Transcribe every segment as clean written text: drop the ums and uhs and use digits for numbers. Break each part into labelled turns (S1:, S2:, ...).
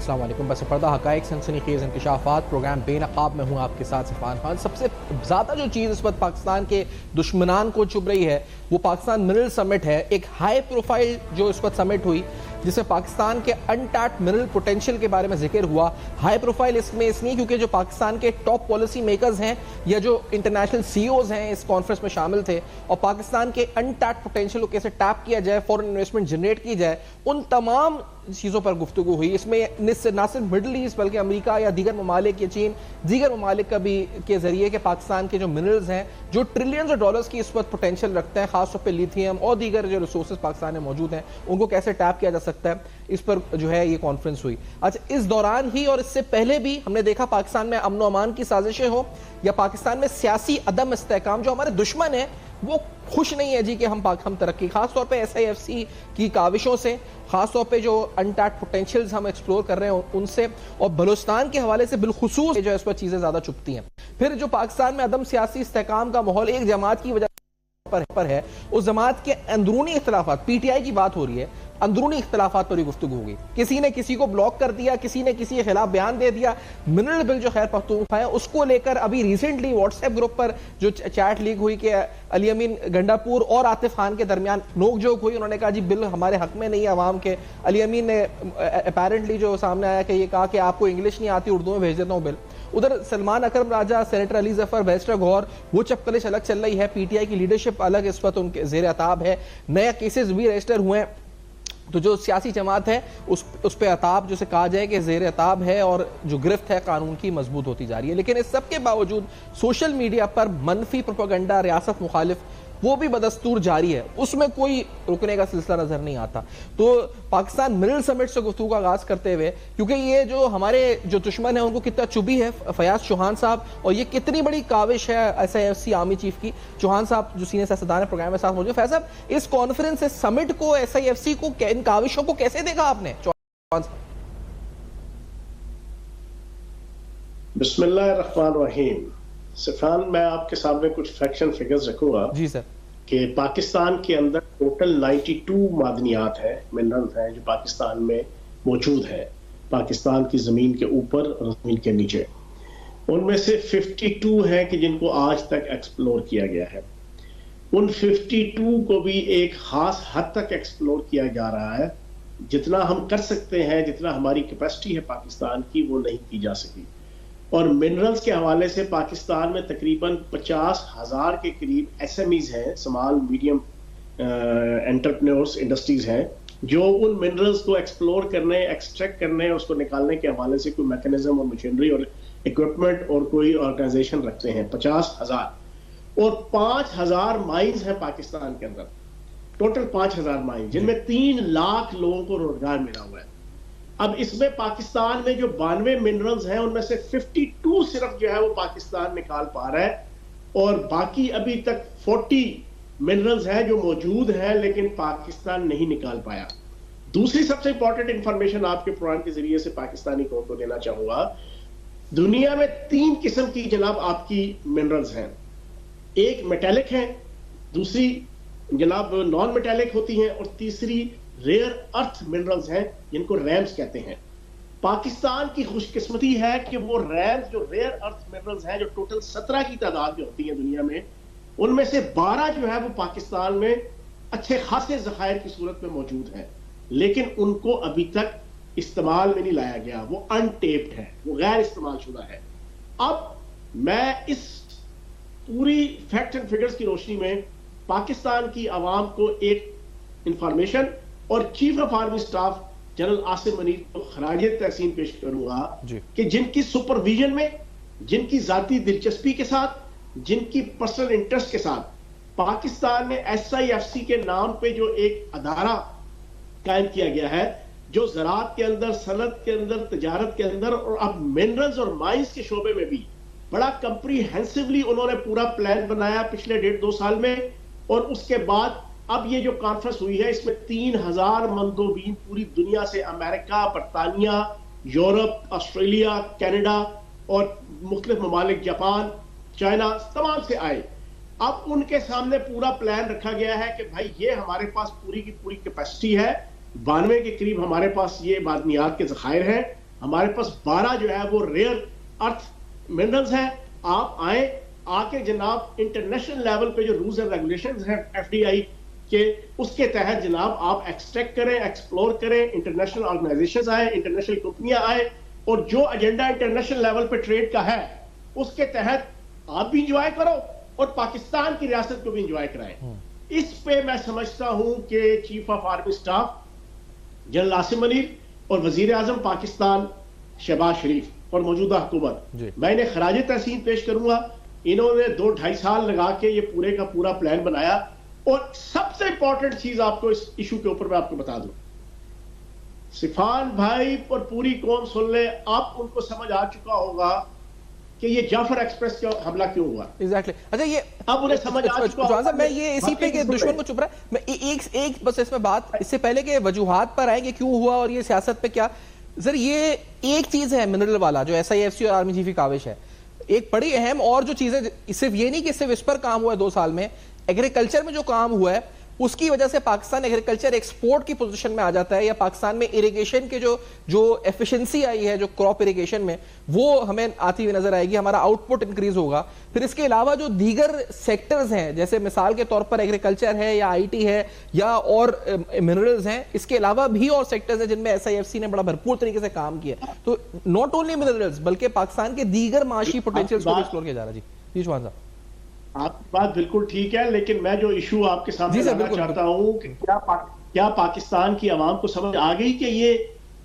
S1: السلام علیکم. بس پردہ حقائق سنسنی خیز انکشافات پروگرام بے نقاب میں ہوں آپ کے ساتھ عرفان خان. سب سے زیادہ جو چیز اس وقت پاکستان کے دشمنان کو چبھ رہی ہے وہ پاکستان منرل سمٹ ہے. ایک ہائی پروفائل جو اس وقت سمٹ ہوئی جس میں پاکستان کے انٹیپڈ منرل پوٹینشیل کے بارے میں ذکر ہوا. ہائی پروفائل اس لیے کیونکہ جو پاکستان کے ٹاپ پالیسی میکرز ہیں یا جو انٹرنیشنل سی اوز ہیں اس کانفرنس میں شامل تھے اور پاکستان کے انٹیپڈ پوٹینشیل کو کیسے ٹیپ کیا جائے, فورن انویسٹمنٹ جنریٹ کی جائے, ان تمام چیزوں پر گفتگو ہوئی. اس میں نہ صرف مڈل ایسٹ بلکہ امریکہ یا دیگر ممالک یا چین دیگر ممالک کا بھی کے ذریعے کہ پاکستان کے جو منرلز ہیں جو ٹریلینز آف ڈالرز کی اس وقت پوٹینشیل رکھتے ہیں, خاص طور پہ لیتھیم اور دیگر جو ریسورسز پاکستان میں موجود ہیں ان کو کیسے ٹیپ کیا جا سکتا ہے, اس پر جو ہے یہ کانفرنس ہوئی. اچھا, اس دوران ہی اور اس سے پہلے بھی ہم نے دیکھا پاکستان میں امن و امان کی سازشیں ہو یا پاکستان میں سیاسی عدم استحکام, جو ہمارے دشمن ہیں وہ خوش نہیں ہے جی کہ ہم ترقی, خاص طور پہ ایس آئی ایف سی کی کاوشوں سے, خاص طور پہ جو انٹیپڈ پوٹینشیلز ہم ایکسپلور کر رہے ہیں ان سے, اور بلوچستان کے حوالے سے بالخصوص جو اس پر چیزیں زیادہ چپتی ہیں. پھر جو پاکستان میں عدم سیاسی استحکام کا ماحول ایک جماعت کی وجہ پر ہے, اس جماعت کے اندرونی اختلافات, پی ٹی آئی کی بات ہو رہی ہے, اندرونی اختلافات پر ہی گفتگو ہوگی. کسی نے کسی کو بلاک کر دیا, کسی نے کسی کے خلاف بیان دے دیا. منرل بل جو خیر پختونخوا ہے اس کو لے کر ابھی ریسنٹلی واٹس ایپ گروپ پر جو چیٹ لیک ہوئی کہ علی امین گنڈاپور اور عاطف خان کے درمیان نوک جھوک ہوئی. انہوں نے کہا جی بل ہمارے حق میں نہیں ہے عوام کے. علی امین نے اپیرنٹلی جو سامنے آیا کہ یہ کہا کہ آپ کو انگلش نہیں آتی, اردو میں بھیج دیتا ہوں بل. ادھر سلمان اکرم راجہ, سینیٹر علی ظفر, بیرسٹر گوہر, وہ چپکلش الگ چل رہی ہے. پی ٹی آئی کی لیڈرشپ الگ اس وقت ان کے زیر عتاب ہے. نئے کیسز بھی رجسٹر ہوئے ہیں. تو جو سیاسی جماعت ہے اس پہ عتاب جسے کہا جائے کہ زیر عتاب ہے اور جو گرفت ہے قانون کی مضبوط ہوتی جا رہی ہے. لیکن اس سب کے باوجود سوشل میڈیا پر منفی پروپیگنڈا, ریاست مخالف, وہ بھی بدستور جاری ہے. اس میں کوئی رکنے کا سلسلہ نظر نہیں آتا. تو پاکستان منرل سمٹ سے گفتگو کا آغاز کرتے ہوئے, کیونکہ یہ جو ہمارے جو دشمن ہیں ان کو کتنا چبھی ہے فیاض چوہان صاحب, اور یہ کتنی بڑی کاوش ہے S I F C army chief کی. چوہان صاحب جو سینئر سیاستدان ہے پروگرام میں ساتھ موجود. فیض صاحب, اس کانفرنس سمٹ کو, ایس آئی ایف سی کو, ان کاوشوں کو کیسے دیکھا آپ نے؟
S2: بسم اللہ الرحمن الرحیم. سفان, میں آپ کے سامنے کچھ فیکشن فگرز رکھوں گا.
S1: جی سر. کہ
S2: پاکستان کے اندر ٹوٹل 92 معدنیات ہیں, منرل ہیں جو پاکستان میں موجود ہیں, پاکستان کی زمین کے اوپر اور زمین کے نیچے. ان میں سے 52 ہیں کہ جن کو آج تک ایکسپلور کیا گیا ہے. ان 52 کو بھی ایک خاص حد تک ایکسپلور کیا جا رہا ہے. جتنا ہم کر سکتے ہیں, جتنا ہماری کیپیسٹی ہے پاکستان کی, وہ نہیں کی جا سکی. اور منرلز کے حوالے سے پاکستان میں تقریباً 50,000 کے قریب ایس ایم ایز ہیں, سمال میڈیم انٹرپرینورز انڈسٹریز ہیں, جو ان منرلز کو ایکسپلور کرنے, ایکسٹریکٹ کرنے, اس کو نکالنے کے حوالے سے کوئی میکنزم اور مشینری اور اکوپمنٹ اور کوئی آرگنائزیشن رکھتے ہیں. 50,000 اور 5,000 مائنز ہیں پاکستان کے اندر, ٹوٹل 5,000 مائنز, جن میں 3 لاکھ لوگوں کو روزگار ملا ہوا ہے. اب اس میں پاکستان میں جو 92 منرلز ہیں ان میں سے 52 صرف جو ہے وہ پاکستان نکال پا رہا ہے, اور باقی ابھی تک 40 منرلز ہیں جو موجود ہیں لیکن پاکستان نہیں نکال پایا. دوسری سب سے امپورٹنٹ انفارمیشن آپ کے پروگرام کے ذریعے سے پاکستانی قوم کو دینا چاہوں گا. دنیا میں 3 قسم کی جناب آپ کی منرلز ہیں. ایک میٹیلک ہیں, دوسری جناب نان میٹیلک ہوتی ہیں, اور تیسری ریئر ارتھ منرلز ہیں جن کو ریمز کہتے ہیں. پاکستان کی خوش قسمتی ہے کہ وہ ریمز جو ریئر ارتھ منرلز ہیں, جو ٹوٹل 17 کی تعداد جو ہوتی ہے دنیا میں, ان میں سے 12 جو ہے وہ پاکستان میں اچھے خاصے ذخائر کی صورت میں موجود ہیں, لیکن ان کو ابھی تک استعمال میں نہیں لایا گیا. وہ انٹیپڈ ہے, وہ غیر استعمال شدہ ہے. اب میں اس پوری فیکٹ اینڈ فگرز کی روشنی میں پاکستان کی عوام کو ایک انفارمیشن اور chief of army staff general Asim Munir کو خراج تحسین پیش کروں گا کہ جن کی سپرویژن میں, جن کی ذاتی دلچسپی کے ساتھ, جن کی پرسنل انٹرسٹ کے ساتھ پاکستان میں ایس آئی ایف سی کے نام پہ جو ایک ادارہ قائم کیا گیا ہے, جو زراعت کے اندر, صنعت کے اندر, تجارت کے اندر اور اب منرلز اور مائنز کے شعبے میں بھی بڑا کمپریہنسولی انہوں نے پورا پلان بنایا پچھلے 1.5-2 سال میں. اور اس کے بعد اب یہ جو کانفرنس ہوئی ہے اس میں 3,000 مندوبین پوری دنیا سے, امریکہ, برطانیہ, یورپ, آسٹریلیا, کینیڈا اور مختلف ممالک, جاپان, چائنا, تمام سے آئے. اب ان کے سامنے پورا پلان رکھا گیا ہے کہ بھائی یہ ہمارے پاس پوری کی پوری کیپیسٹی ہے, 92 کے قریب ہمارے پاس یہ معدنیات کے ذخائر ہیں, ہمارے پاس 12 جو ہے وہ ریئر ارتھ منرلز ہیں. آپ آئیں, آ کے جناب انٹرنیشنل لیول پہ جو رولز اینڈ ریگولیشنز ہیں FDI کے, اس کے تحت جناب آپ ایکسٹریکٹ کریں, ایکسپلور کریں, انٹرنیشنل آرگنائزیشنز آئیں, انٹرنیشنل کمپنیاں آئیں, اور جو ایجنڈا انٹرنیشنل لیول پہ ٹریڈ کا ہے اس کے تحت آپ بھی انجوائے کرو اور پاکستان کی ریاست کو بھی انجوائے کرائیں. اس پہ میں سمجھتا ہوں کہ chief of army staff general Asim Munir اور وزیر اعظم پاکستان شہباز شریف اور موجودہ حکومت, میں انہیں خراج تحسین پیش کروں گا. انہوں نے 2-2.5 سال لگا کے یہ پورے کا پورا پلان بنایا. اور سب سے امپورٹنٹ چیز آپ کو اس ایشو کے اوپر میں آپ کو بتا دوں, سفان بھائی اور پوری قوم سن لے, آپ ان کو سمجھ آ چکا ہوگا کہ یہ جعفر ایکسپریس کا حملہ کیوں ہوا.
S1: ایگزیکٹلی. اچھا, یہ
S2: اب انہیں سمجھ آ چکا ہوگا.
S1: میں یہ اسی پہ کہ دشمن کو چپ رہا ہے, میں ایک بس اس میں بات, اس سے پہلے کہ وجوہات پر آئیں کہ کیوں ہوا اور یہ سیاست پہ کیا, سر یہ ایک چیز ہے منرل والا جو SIFC اور آرمی چیف کی کاوش ہے, ایک بڑی اہم اور جو چیزیں, صرف یہ نہیں کہ صرف اس پر کام ہوا ہے 2 سال میں, ایگریکلچر میں جو کام ہوا ہے اس کی وجہ سے پاکستان ایگریکلچر ایکسپورٹ کی پوزیشن میں آ جاتا ہے, یا پاکستان میں اریگیشن کے جو ایفیشنسی آئی ہے جو کراپ اریگیشن میں, وہ ہمیں آتی ہوئی نظر آئے گی, ہمارا آؤٹ پٹ انکریز ہوگا. پھر اس کے علاوہ جو دیگر سیکٹرز ہیں, جیسے مثال کے طور پر ایگریکلچر ہے یا IT ہے یا اور منرلز ہیں, اس کے علاوہ بھی اور سیکٹرز ہیں جن میں SIFC نے بڑا بھرپور طریقے سے کام کیا. تو ناٹ اونلی منرلز بلکہ پاکستان کے دیگر معاشی پوٹینشیلز کو بھی ایکسپلور کیا جا رہا ہے. جی شوان صاحب,
S2: آپ کی بات بالکل ٹھیک ہے, لیکن میں جو ایشو آپ کے سامنے لانا چاہتا ہوں کہ کیا پاکستان کی عوام کو سمجھ آ گئی کہ یہ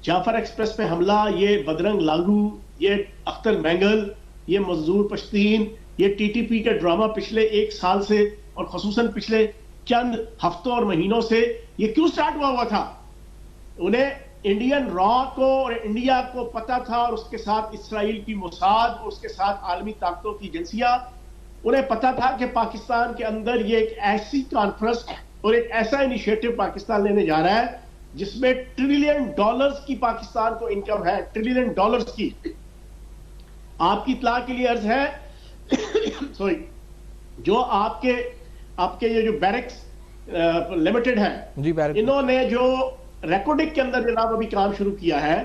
S2: جعفر ایکسپریس پہ حملہ, یہ بدرنگ لانگو, یہ اختر مینگل, یہ مزدور پشتین, یہ TTP کا ڈرامہ پچھلے 1 سال سے اور خصوصاً پچھلے چند ہفتوں اور مہینوں سے یہ کیوں سٹارٹ ہوا تھا؟ انہیں انڈین را کو اور انڈیا کو پتا تھا, اور اس کے ساتھ اسرائیل کی موساد اور اس کے ساتھ عالمی طاقتوں کی ایجنسیاں, انہیں پتا تھا کہ پاکستان کے اندر یہ ایک ایسی کانفرنس اور ایک ایسا انیشیٹو پاکستان لینے جا رہا ہے جس میں $1 ٹریلین کی پاکستان کو انکم ہے, $1 ٹریلین کی. آپ کی اطلاع کے لیے عرض ہے سوری, جو آپ کے یہ جو بیرکس لمیٹڈ ہے, انہوں نے جو ریکارڈنگ کے اندر جناب ابھی کام شروع کیا ہے,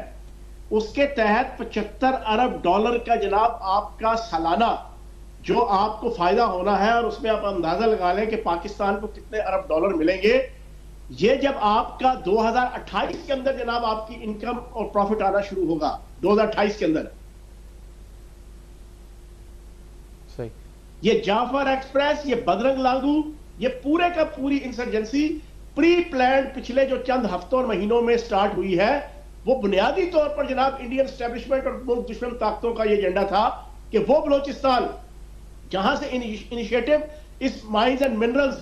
S2: اس کے تحت $75 ارب کا جناب آپ کا سالانہ جو آپ کو فائدہ ہونا ہے, اور اس میں آپ اندازہ لگا لیں کہ پاکستان کو کتنے ارب ڈالر ملیں گے. یہ جب آپ کا 2028 کے اندر جناب آپ کی انکم اور پروفٹ آنا شروع ہوگا 2028 کے اندر, یہ جعفر ایکسپریس, یہ بدرنگ لانگو, یہ پورے کا پوری انسرجنسی پری پلانڈ پچھلے جو چند ہفتوں اور مہینوں میں سٹارٹ ہوئی ہے, وہ بنیادی طور پر جناب انڈین اسٹیبلشمنٹ اور ملک دشمن طاقتوں کا یہ ایجنڈا تھا کہ وہ بلوچستان جہاں سے انیشیٹو اس مائنز اینڈ منرلز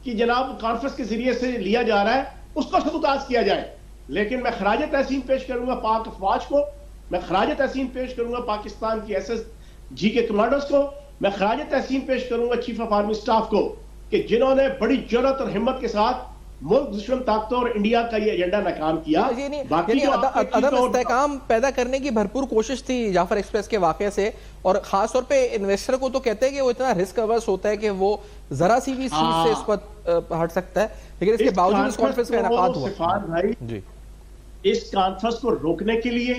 S2: کی جناب کانفرنس کے ذریعے سے لیا جا رہا ہے, اس کو سبوتاژ کیا جائے. لیکن میں خراج تحسین پیش کروں گا پاک افواج کو, میں خراج تحسین پیش کروں گا پاکستان کی SSG کے کمانڈرز کو, میں خراج تحسین پیش کروں گا چیف آف آرمی اسٹاف کو, کہ جنہوں نے بڑی جرأت اور ہمت کے ساتھ ملک دشمن طاقتوں اور انڈیا کا یہ ایجنڈا ناکام کیا.
S1: یعنی عدم استحکام پیدا کرنے کی بھرپور کوشش تھی جعفر ایکسپریس کے واقعے سے, اور خاص طور پہ انویسٹر کو تو کہتے ہیں کہ وہ اتنا رسک اورس ہوتا ہے کہ وہ ذرا سی بھی چیز سے اس پر ہٹ سکتا ہے, لیکن اس کے باوجود اس کانفرنس کا انعقاد ہوا.
S2: سفان بھائی, اس کانفرنس کو روکنے کے لیے,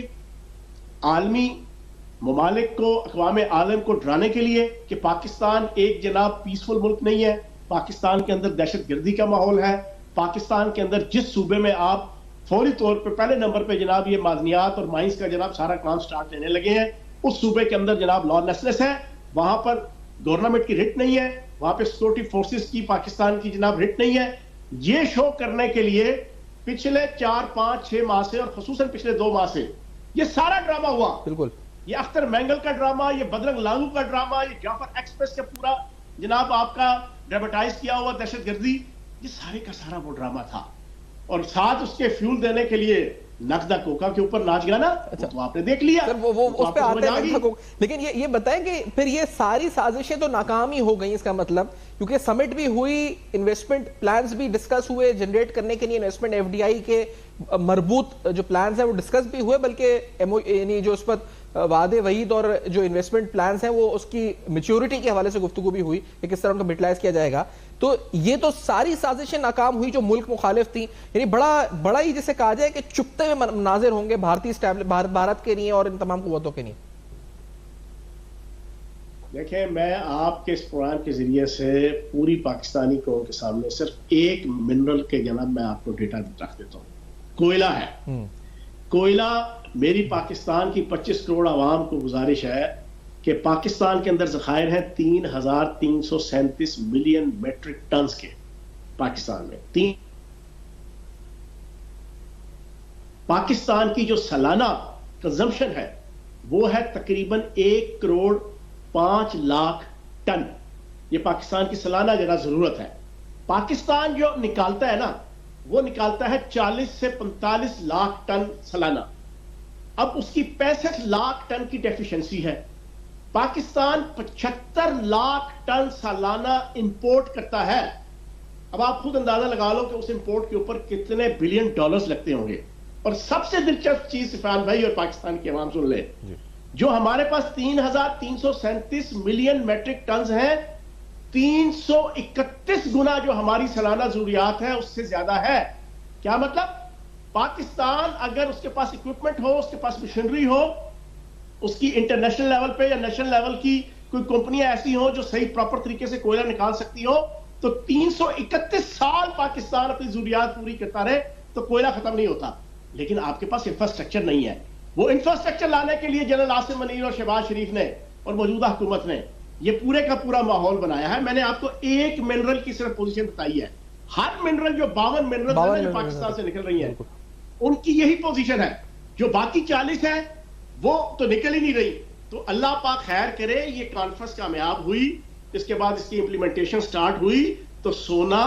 S2: عالمی ممالک کو, اقوام عالم کو ڈرانے کے لیے کہ پاکستان ایک جناب پیسفل ملک نہیں ہے, پاکستان کے اندر دہشت گردی کا ماحول ہے, پاکستان کے اندر جس صوبے میں آپ فوری طور پہ پہلے نمبر پہ جناب یہ معدنیات اور مائنز کا جناب سارا کام سٹارٹ لینے لگے ہیں, اس صوبے کے اندر جناب لا لیسنس ہے, وہاں پر گورنمنٹ کی رٹ نہیں ہے, وہاں پہ سیکورٹی فورسز کی پاکستان کی جناب رٹ نہیں ہے. یہ شو کرنے کے لیے پچھلے 4-5-6 ماہ سے اور خصوصاً پچھلے 2 ماہ سے یہ سارا ڈرامہ ہوا. بالکل, یہ اختر مینگل کا ڈرامہ, یہ بدرنگ لانگو کا ڈرامہ, یہ جعفر ایکسپریس کا پورا جناب آپ کا ڈراماٹائز کیا ہوا دہشت گردی, یہ سارے کا سارا وہ ڈرامہ تھا. اور ساتھ اس کے فیول دینے کے لیے نقدہ کوکا کے اوپر ناچ گانا, تو آپ نے دیکھ لیا.
S1: وہ اس پہ آتے ہیں, لیکن یہ بتائیں کہ پھر یہ ساری سازشیں تو ناکام ہی ہو گئیں, اس کا مطلب, کیونکہ سمٹ بھی ہوئی, انویسٹمنٹ پلانز بھی ڈسکس ہوئے, جنریٹ کرنے کے لیے انویسٹمنٹ FDI کے مربوط جو پلانز ہیں وہ ڈسکس بھی ہوئے, بلکہ یعنی جو اس پر وعدے وعید اور جو انویسٹمنٹ پلانز ہیں وہ اس کی میچورٹی کے حوالے سے گفتگو بھی ہوئی کہ کس طرح ان کو یوٹیلائز کیا جائے گا. تو یہ تو ساری سازشیں ناکام ہوئی جو ملک مخالف تھیں, یعنی بڑا ہی جسے کہا جائے کہ چپتے ہوئے مناظر ہوں گے بھارت کے لیے اور ان تمام قوتوں کے لیے.
S2: دیکھیں, میں آپ کے اس پروگرام کے ذریعے سے پوری پاکستانی قوم کے سامنے صرف ایک منرل کے جناب میں آپ کو ڈیٹا رکھ دیتا ہوں. کوئلہ ہے. کوئلہ میری پاکستان کی 25 کروڑ عوام کو گزارش ہے کہ پاکستان کے اندر ذخائر ہیں 3,337 ملین میٹرک ٹنز کے. پاکستان میں پاکستان کی جو سالانہ کنزمپشن ہے وہ ہے تقریباً 1 کروڑ 5 لاکھ ٹن. یہ پاکستان کی سالانہ جگہ ضرورت ہے. پاکستان جو نکالتا ہے نا وہ نکالتا ہے 40 سے 45 لاکھ ٹن سالانہ. اب اس کی 65 لاکھ ٹن کی ڈیفیشنسی ہے. پاکستان 75 لاکھ ٹن سالانہ امپورٹ کرتا ہے. اب آپ خود اندازہ لگا لو کہ اس امپورٹ کے اوپر کتنے بلین ڈالرز لگتے ہوں گے. اور سب سے دلچسپ چیز عفان بھائی اور پاکستان کی عوام سن لے, جو ہمارے پاس 3,337 ملین میٹرک ٹنز ہیں, 331 گنا جو ہماری سالانہ ضروریات ہے اس سے زیادہ ہے. کیا مطلب؟ پاکستان اگر اس کے پاس اکوپمنٹ ہو, اس کے پاس مشینری ہو, اس کی انٹرنیشنل لیول پہ یا نیشنل لیول کی کوئی کمپنیاں ایسی ہوں جو صحیح پراپر طریقے سے کوئلہ نکال سکتی ہو, تو 331 سال پاکستان اپنی ضروریات پوری کرتا رہے تو کوئلہ ختم نہیں ہوتا. لیکن آپ کے پاس انفراسٹرکچر نہیں ہے. وہ انفراسٹرکچر لانے کے لیے جنرل عاصم منیر اور شہباز شریف نے اور موجودہ حکومت نے یہ پورے کا پورا ماحول بنایا ہے. میں نے آپ کو ایک منرل کی صرف پوزیشن بتائی ہے. ہر منرل جو 52 منرل جو پاکستان سے نکل رہی ہیں ان کی یہی پوزیشن ہے. جو باقی 40 ہیں وہ تو نکل ہی نہیں رہی. تو اللہ پاک خیر کرے, یہ کانفرنس کامیاب ہوئی, اس کے بعد اس کی امپلیمنٹیشن سٹارٹ ہوئی تو سونا,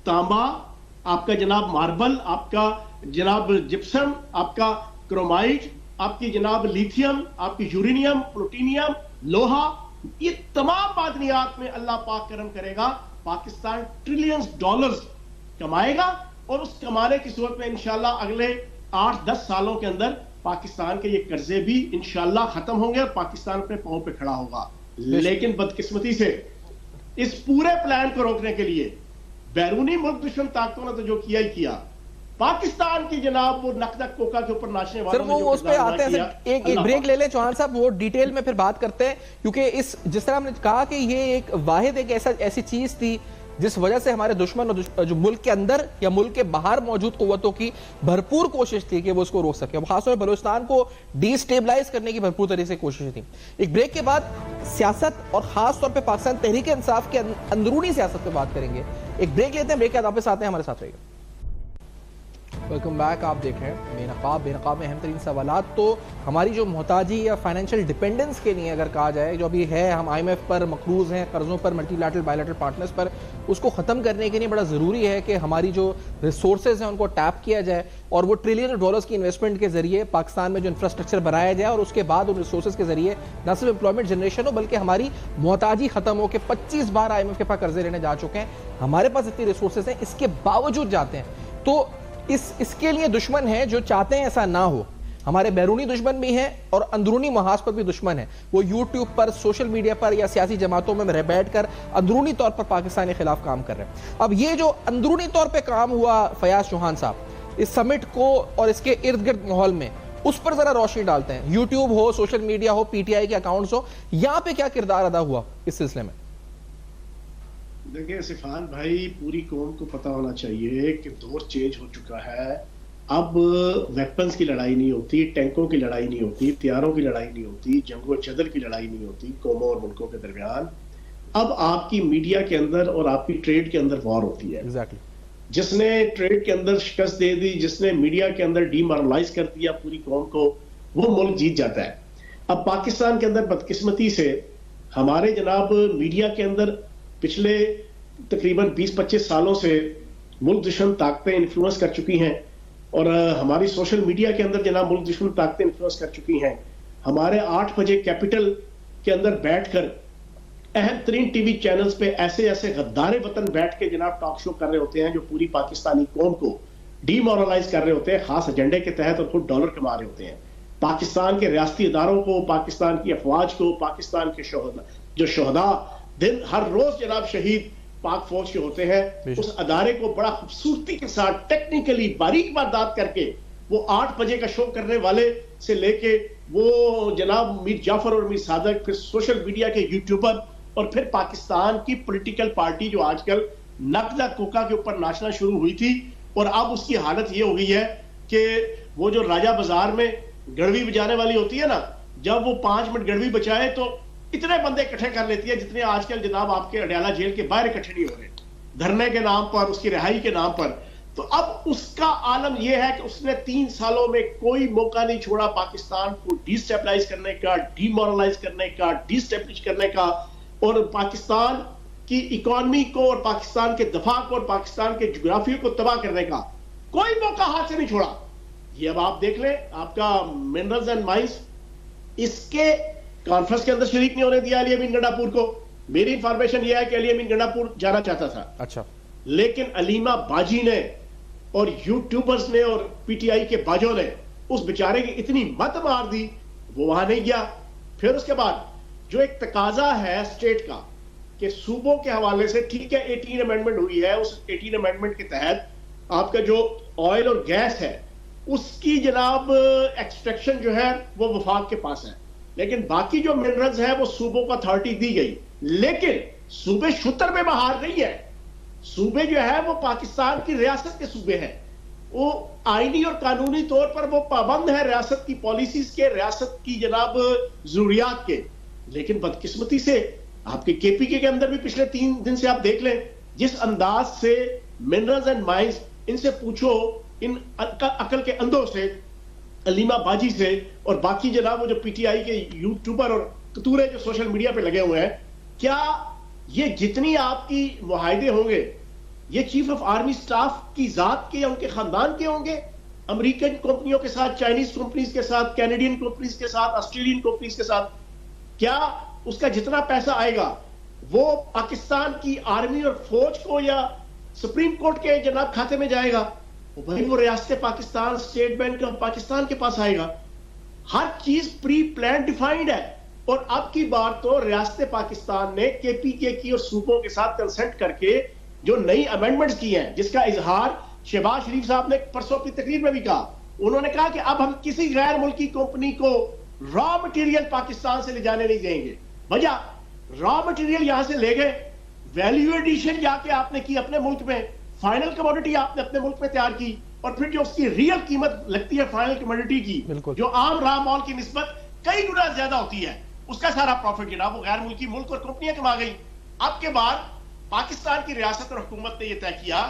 S2: تانبا, آپ کا جناب ماربل, آپ کا جناب جپسم, آپ کا کرومائٹ, آپ کی جناب لیتھیم, آپ کی یورینیم, پلوٹینیم, لوہا, یہ تمام معدنیات میں اللہ پاک کرم کرے گا. پاکستان ٹریلینز ڈالرز کمائے گا اور اس کمانے کی صورت میں انشاءاللہ اگلے 8-10 سالوں کے اندر پاکستان کے یہ قرضے بھی انشاءاللہ ختم ہوں گے اور پاکستان اپنے پاؤں پہ کھڑا ہوگا. لیکن بدقسمتی سے اس پورے پلان کو روکنے کے لیے بیرونی ملک دشمن طاقتوں نے تو جو کیا ہی کیا, پاکستان کی جناب وہ نقدک کوکا کے اوپر ناچنے والوں نے جو
S1: اس پہ آتے ہیں. ایک بریک لے لیں چوہان صاحب, وہ ڈیٹیل میں پھر بات کرتے ہیں, کیونکہ جس طرح ہم نے کہا کہ یہ ایک واحد ایک ایسی چیز تھی جس وجہ سے ہمارے دشمن اور جو ملک کے اندر یا ملک کے باہر موجود قوتوں کی بھرپور کوشش تھی کہ وہ اس کو روک سکے. خاص طور پر بلوچستان کو ڈی اسٹیبلائز کرنے کی بھرپور طریقے سے کوشش تھی. ایک بریک کے بعد سیاست اور خاص طور پہ پاکستان تحریک انصاف کے اندرونی سیاست پہ بات کریں گے. ایک بریک لیتے ہیں, بریک کے بعد واپس آتے ہیں, ہمارے ساتھ رہیے گا. Welcome back. آپ دیکھ رہے ہیں بے نقاب میں اہم ترین سوالات. تو ہماری جو محتاجی یا فائنینشیل ڈیپینڈنس کے لیے اگر کہا جائے جو ابھی ہے, ہم آئی ایم ایف پر مقروض ہیں, قرضوں پر, multilateral bilateral partners پر, اس کو ختم کرنے کے لیے بڑا ضروری ہے کہ ہماری جو ریسورسز ہیں ان کو ٹیپ کیا جائے اور وہ ٹریلین ڈالرز کی انویسٹمنٹ کے ذریعے پاکستان میں جو انفراسٹرکچر بنایا جائے اور اس کے بعد ان ریسورسز کے ذریعے نہ صرف امپلائمنٹ جنریشن ہو بلکہ ہماری محتاجی ختم ہو. کہ 25 بار آئی ایم ایف کے پاس قرضے لینے جا چکے ہیں, ہمارے پاس اتنی ریسورسز ہیں, اس کے باوجود جاتے ہیں. تو اس کے لیے دشمن ہیں جو چاہتے ہیں ایسا نہ ہو. ہمارے بیرونی دشمن بھی ہیں اور اندرونی محاذ پر بھی دشمن ہیں. وہ یوٹیوب پر, سوشل میڈیا پر یا سیاسی جماعتوں میں بیٹھ کر اندرونی طور پر پاکستان کے خلاف کام کر رہے ہیں. اب یہ جو اندرونی طور پہ کام ہوا فیاض چوہان صاحب اس سمٹ کو اور اس کے ارد گرد ماحول میں, اس پر ذرا روشنی ڈالتے ہیں. YouTube who, social media who, P T I کے اکاؤنٹس ہو, یہاں پہ کیا کردار ادا ہوا اس سلسلے میں؟
S2: دیکھیں عفان بھائی, پوری قوم کو پتہ ہونا چاہیے کہ دور چینج ہو چکا ہے. اب ویپنز کی لڑائی نہیں ہوتی, ٹینکوں کی لڑائی نہیں ہوتی, ہتھیاروں کی لڑائی نہیں ہوتی, جنگ و چدر کی لڑائی نہیں ہوتی قوموں اور ملکوں کے درمیان. اب آپ کی میڈیا کے اندر اور آپ کی ٹریڈ کے اندر وار ہوتی ہے. جس نے ٹریڈ کے اندر شکست دے دی, جس نے میڈیا کے اندر ڈی مارلائز کر دیا پوری قوم کو, وہ ملک جیت جاتا ہے. اب پاکستان کے اندر بدقسمتی سے ہمارے جناب میڈیا کے اندر پچھلے تقریباً 20-25 سالوں سے ملک دشمن طاقتیں انفلوئنس کر چکی ہیں اور ہماری سوشل میڈیا کے اندر جناب ملک دشمن طاقتیں انفلوئنس کر چکی ہیں. ہمارے 8 بجے کیپٹل کے اندر بیٹھ کر اہم ترین ٹی وی چینلز پہ ایسے غدار وطن بیٹھ کے جناب ٹاک شو کر رہے ہوتے ہیں جو پوری پاکستانی قوم کو ڈی مورلائز کر رہے ہوتے ہیں خاص ایجنڈے کے تحت اور خود ڈالر کما رہے ہوتے ہیں. پاکستان کے ریاستی اداروں کو, پاکستان کی افواج کو, پاکستان کے جو شہداء دن ہر روز جناب شہید پاک فوج کے ہوتے ہیں, اس ادارے کو بڑا خوبصورتی کے ساتھ ٹیکنیکلی باریک واردات کر کے وہ 8 بجے کا شو کرنے والے سے لے کے وہ جناب میر جعفر اور میر صادق, پھر سوشل میڈیا کے یوٹیوبر, اور پھر پاکستان کی پولیٹیکل پارٹی جو آج کل نقدہ کوکا کے اوپر ناچنا شروع ہوئی تھی, اور اب اس کی حالت یہ ہو گئی ہے کہ وہ جو راجہ بازار میں گڑوی بجانے والی ہوتی ہے نا, جب وہ 5 منٹ گڑوی بچائے تو اتنے بندے اکٹھے کر لیتی ہے جتنے آج کل جناب آپ کے اڈیالہ جیل کے باہر اکٹھے نہیں ہو رہے دھرنے کے نام پر, اس کی رہائی کے نام پر. تو اب اس کا عالم یہ ہے کہ اس نے 3 سالوں میں کوئی موقع نہیں چھوڑا پاکستان کو ڈی اسٹیبلائز کرنے کا, ڈی مورلائز کرنے کا, ڈی اسٹیبلش کرنے کا, اور پاکستان کی اکانومی کو اور پاکستان کے دفاع کو اور پاکستان کے جغرافیہ کو تباہ کرنے کا کوئی موقع ہاتھ سے نہیں چھوڑا. یہ اب آپ دیکھ لیں, آپ کا منرلز اینڈ مائنز اس کے کانفرنس کے اندر شریک نہیں ہونے دیا علی امین گنڈا پور کو. میری انفارمیشن یہ ہے کہ علی امین گنڈا پور جانا چاہتا تھا, اچھا, لیکن علیمہ باجی نے اور یوٹیوبرز نے اور پی ٹی آئی کے باجوں نے اس بیچارے کی اتنی مت مار دی, وہ وہاں نہیں گیا. پھر اس کے بعد جو ایک تقاضا ہے اسٹیٹ کا کہ صوبوں کے حوالے سے, ٹھیک ہے 18 امینڈمنٹ ہوئی ہے, اس 18 امینڈمنٹ کے تحت آپ کا جو آئل اور گیس ہے اس کی جناب ایکسٹریکشن جو ہے وہ وفاق کے پاس ہے, لیکن باقی جو منرلز ہے وہ صوبوں کو اتھارٹی دی گئی. لیکن صوبے شتر میں بہار نہیں ہے, صوبے جو ہے وہ پاکستان کی ریاست کے صوبے ہیں, وہ آئینی اور قانونی طور پر وہ پابند ہے ریاست کی پالیسیز کے, ریاست کی جناب ضروریات کے. لیکن بدقسمتی سے آپ کے کے پی کے اندر بھی پچھلے 3 دن سے آپ دیکھ لیں جس انداز سے منرلز اینڈ مائنز, ان سے پوچھو ان عقل کے اندھوں سے, علیمہ باجی سے, اور باقی جناب وہ جو پی ٹی آئی کے یوٹیوبر اور کتورے جو سوشل میڈیا پہ لگے ہوئے ہیں, کیا یہ جتنی آپ کی معاہدے ہوں گے یہ چیف آف آرمی سٹاف کی ذات کے یا ان کے خاندان کے ہوں گے, امریکن کمپنیوں کے ساتھ, چائنیز کمپنیز کے ساتھ, کینیڈین کمپنیز کے ساتھ, آسٹریلین کمپنیز کے ساتھ, کیا اس کا جتنا پیسہ آئے گا وہ پاکستان کی آرمی اور فوج کو یا سپریم کورٹ کے جناب کھاتے میں جائے گا؟ بھائی وہ ریاست پاکستان, اسٹیٹ بینک کا پاکستان کے پاس آئے گا. ہر چیز پری پلان ڈیفائنڈ ہے. اور اب کی بار تو ریاست پاکستان نے کے پی کے کی اور صوبوں کے ساتھ کنسنٹ کر کے جو نئی امینڈمنٹس کی ہیں, جس کا اظہار شہباز شریف صاحب نے پرسوں کی تقریر میں بھی کہا, انہوں نے کہا کہ اب ہم کسی غیر ملکی کمپنی کو را مٹیریل پاکستان سے لے جانے نہیں دیں گے. وجہ, را مٹیریل یہاں سے لے گئے, ویلیو ایڈیشن جا کے آپ نے کی اپنے ملک میں, فائنل کموڈٹی آپ نے اپنے ملک میں تیار کی, اور پھر جو اس کی ریئل قیمت لگتی ہے فائنل کموڈٹی کی جو عام را مال کی نسبت کئی گنا زیادہ ہوتی ہے, اس کا سارا پروفٹ جناب وہ غیر ملکی ملک اور کمپنیاں کما گئی. اب کے بعد پاکستان کی ریاست اور حکومت نے یہ طے کیا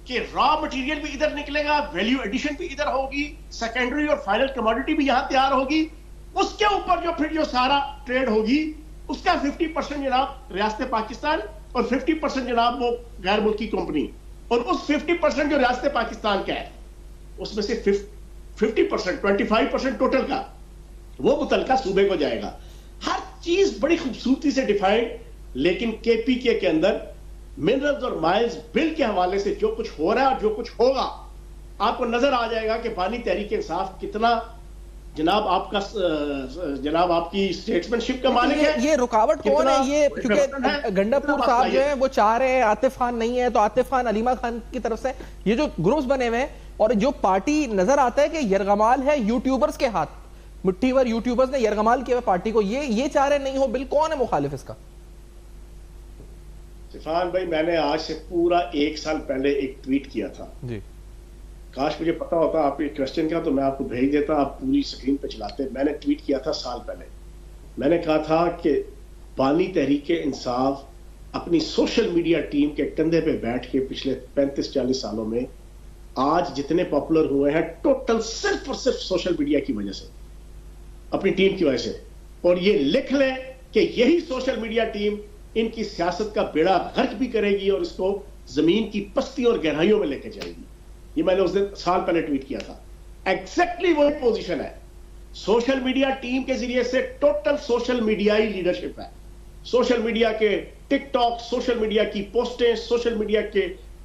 S2: کہ را مٹیریل بھی ادھر نکلے گا, ویلیو ایڈیشن بھی ادھر ہوگی, سیکنڈری اور فائنل کموڈٹی بھی یہاں تیار ہوگی, اس کے اوپر جو پھر جو سارا ٹریڈ ہوگی اس کا 50% جناب ریاست پاکستان اور 50% جناب وہ غیر ملکی کمپنی. اور اس 50% جو ریاست پاکستان کا ہے اس میں سے 50%, 25% ٹوٹل کا وہ متعلقہ صوبے کو جائے گا. ہر چیز بڑی خوبصورتی سے ڈیفائنڈ. لیکن کے پی کے اندر منرلز اور مائنز بل کے حوالے سے جو کچھ ہو رہا ہے اور جو کچھ ہوگا, آپ کو نظر آ جائے گا کہ بانی تحریک انصاف کتنا جناب آپ کا جناب آپ کی اسٹیٹسمین شپ کا مالک ہے.
S1: یہ رکاوٹ کون ہے؟ یہ کیونکہ گنڈا پور صاحب جو ہیں وہ چاہ رہے ہیں عاطف خان نہیں ہے, تو عاطف خان علیمہ خان کی طرف سے یہ جو گروپس بنے ہوئے ہیں, اور جو پارٹی نظر آتا ہے کہ یرغمال ہے یوٹیوبرز کے ہاتھ, مٹھی ور یوٹیوبرز نے یرغمال کیا پارٹی کو, یہ چاہ رہے نہیں ہو بل. کون ہے مخالف اس کا؟
S2: عرفان بھائی, میں نے آج سے پورا 1 سال پہلے ایک ٹویٹ کیا تھا جی, کاش مجھے پتا ہوتا آپ کے کوسچن کا تو میں آپ کو بھیج دیتا, آپ پوری سکرین پہ چلاتے. میں نے ٹویٹ کیا تھا سال پہلے, میں نے کہا تھا کہ بانی تحریک انصاف اپنی سوشل میڈیا ٹیم کے کندھے پہ بیٹھ کے پچھلے 35-40 سالوں میں آج جتنے پاپولر ہوئے ہیں ٹوٹل صرف اور صرف سوشل میڈیا کی وجہ سے, اپنی ٹیم کی وجہ سے. اور یہ لکھ لیں کہ یہی سوشل میڈیا ٹیم ان کی سیاست کا بیڑا غرق بھی کرے گی اور اس کو زمین کی پستی اور گہرائیوں میں لے کے جائے گی. یہ میں نے اس دن سال پہلے ٹویٹ کیا تھا. ایگزیکٹلی وہی پوزیشن ہے. سوشل میڈیا ٹیم کے ذریعے سے ٹوٹل سوشل میڈیائی لیڈرشپ ہے. سوشل میڈیا کے ٹک ٹاک, سوشل میڈیا کی پوسٹیں, سوشل میڈیا کے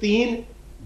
S2: 3